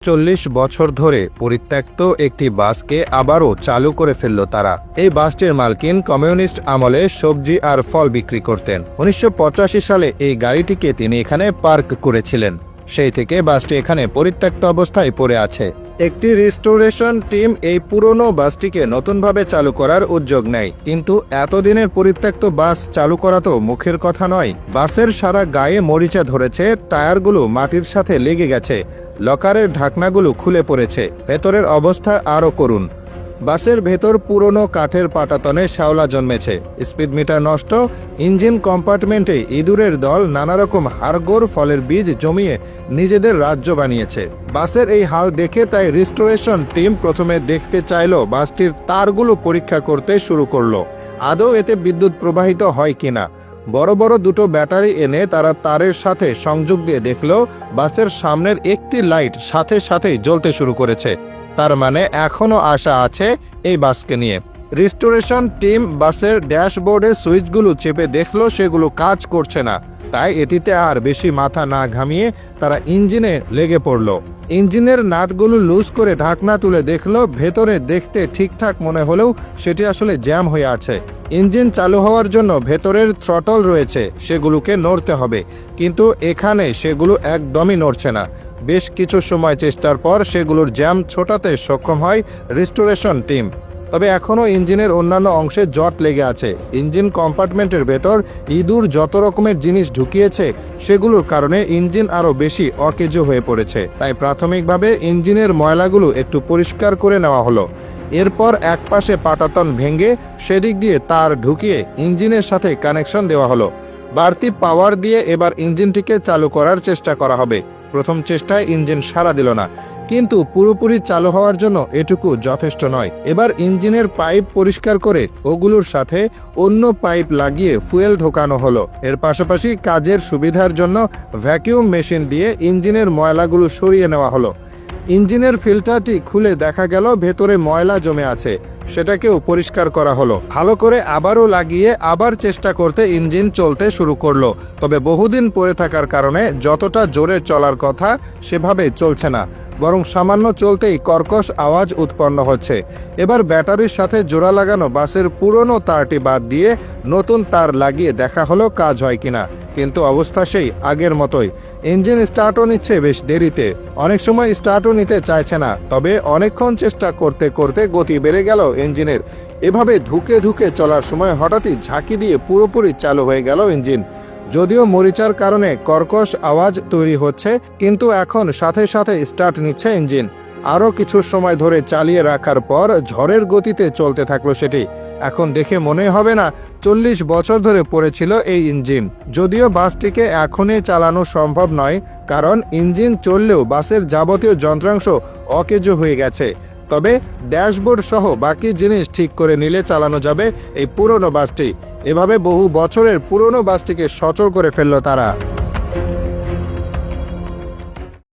40 বছর ধরে পরিত্যক্ত একটি বাসকে আবারও চালু করে ফেলল তারা। এই বাসটির মালকিন কমিউনিস্ট আমলে সবজি আর ফল বিক্রি করতেন। 1985 সালে এই গাড়িটিকে তিনি এখানে পার্ক করেছিলেন। সেই থেকে বাসটি এখানে পরিত্যক্ত অবস্থায় পড়ে আছে। একটি রিস্টোরেশন টিম এই পুরনো বাসটিকে নতুনভাবে চালু করার উদ্যোগ নেয়, কিন্তু এতদিনের পরিত্যক্ত বাস চালু করা তো মুখের কথা নয়। বাসের সারা গায়ে মরিচা ধরেছে, টায়ারগুলো মাটির সাথে লেগে গেছে, লকারের ঢাকনাগুলো খুলে পড়েছে। ভেতরের অবস্থা আরও করুন। বাসের ভেতর পুরনো কাঠের পাটাতনে শ্যাওলা জন্মেছে, স্পিড মিটার নষ্ট, ইঞ্জিন কম্পার্টমেন্টে ইঁদুরের দল নানারকম হাড়গোড় ফলের বীজ জমিয়ে নিজেদের রাজ্য বানিয়েছে। বাসের এই হাল দেখে তাই রিস্টোরেশন টিম প্রথমে দেখতে চাইল বাসটির তারগুলো পরীক্ষা করতে শুরু করলো, আদৌ এতে বিদ্যুৎ প্রবাহিত হয় কিনা। বড় বড় দুটো ব্যাটারি এনে তারা তারের সাথে সংযোগ দিয়ে দেখল বাসের সামনের একটি লাইট সাথে সাথেই জ্বলতে শুরু করেছে। তার মানে এখনো আশা আছে এই বাসকে নিয়ে। রিস্টোরেশন টিম বাসের ড্যাশবোর্ডের সুইচগুলো চেপে দেখলো সেগুলো কাজ করছে না। তাই এটিতে আর বেশি মাথা না ঘামিয়ে তারা ইঞ্জিনে লেগে পড়ল। ইঞ্জিনের নাটগুলো লুজ করে ঢাকনা তুলে দেখলো ভেতরে দেখতে ঠিকঠাক মনে হলেও সেটি আসলে জ্যাম হয়ে আছে। ইঞ্জিন চালু হওয়ার জন্য ভেতরের থ্রটল রয়েছে, সেগুলোকে নড়তে হবে, কিন্তু এখানে সেগুলো একদমই নড়ছে না। বেশ কিছু সময় চেষ্টার পর সেগুলোর জ্যাম ছোটাতে সক্ষম হয় রিস্টোরেশন টিম। তবে এখনও ইঞ্জিনের অন্যান্য অংশে জট লেগে আছে। ইঞ্জিন কম্পার্টমেন্টের ভেতর ইঁদুর যত রকমের জিনিস ঢুকিয়েছে সেগুলোর কারণে ইঞ্জিন আরও বেশি অকেজো হয়ে পড়েছে। তাই প্রাথমিকভাবে ইঞ্জিনের ময়লাগুলো একটু পরিষ্কার করে নেওয়া হলো। এরপর একপাশে পাটাতন ভেঙে সেদিক দিয়ে তার ঢুকিয়ে ইঞ্জিনের সাথে কানেকশন দেওয়া হলো। বাড়তি পাওয়ার দিয়ে এবার ইঞ্জিনটিকে চালু করার চেষ্টা করা হবে। প্রথম চেষ্টায় ইঞ্জিন সাড়া দিল না, কিন্তু পুরোপুরি চালু হওয়ার জন্য এটুকু যথেষ্ট নয়। এবার ইঞ্জিনের পাইপ পরিষ্কার করে ওগুলোর সাথে অন্য পাইপ লাগিয়ে ফুয়েল ঢোকানো হলো। এর পাশাপাশি কাজের সুবিধার জন্য ভ্যাকিউম মেশিন দিয়ে ইঞ্জিনের ময়লাগুলো সরিয়ে নেওয়া হলো। ইঞ্জিনের ফিল্টারটি খুলে দেখা গেল ভেতরে ময়লা জমে আছে, সেটাকেও পরিষ্কার করা হলো। ভালো করে আবারও লাগিয়ে আবার চেষ্টা করতে ইঞ্জিন চলতে শুরু করলো। তবে বহুদিন পড়ে থাকার কারণে যতটা জোরে চলার কথা সেভাবে চলছে না, বরং সামান্য চলতেই কর্কশ আওয়াজ উৎপন্ন হচ্ছে। এবার ব্যাটারির সাথে জোড়া লাগানো বাসের পুরনো তারটি বাদ দিয়ে নতুন তার লাগিয়ে দেখা হলো কাজ হয় কিনা, কিন্তু অবস্থা সেই আগের মতোই। ইঞ্জিন স্টার্টও নিচ্ছে বেশ দেরিতে, অনেক সময় স্টার্টও নিতে চাইছে না। তবে অনেকক্ষণ চেষ্টা করতে করতে গতি বেড়ে গেল ইঞ্জিনের। এভাবে ধুকে ধুকে চলার সময় হঠাৎই ঝাঁকি দিয়ে পুরোপুরি চালু হয়ে গেল ইঞ্জিন। যদিও মরিচার কারণে কর্কশ আওয়াজ তৈরি হচ্ছে, কিন্তু এখন সাথে সাথে স্টার্ট নিচ্ছে ইঞ্জিন। আরও কিছু সময় ধরে চালিয়ে রাখার পর ঝড়ের গতিতে চলতে থাকলো সেটি। এখন দেখে মনে হবে না 40 বছর ধরে পড়েছিল এই ইঞ্জিন। যদিও বাসটিকে এখনই চালানো সম্ভব নয়, কারণ ইঞ্জিন চললেও বাসের যাবতীয় যন্ত্রাংশ অকেজো হয়ে গেছে। তবে ড্যাশবোর্ড সহ বাকি জিনিস ঠিক করে নিলে চালানো যাবে এই পুরনো বাসটি। এভাবে বহু বছরের পুরনো বাসটিকে সচল করে ফেলল তারা।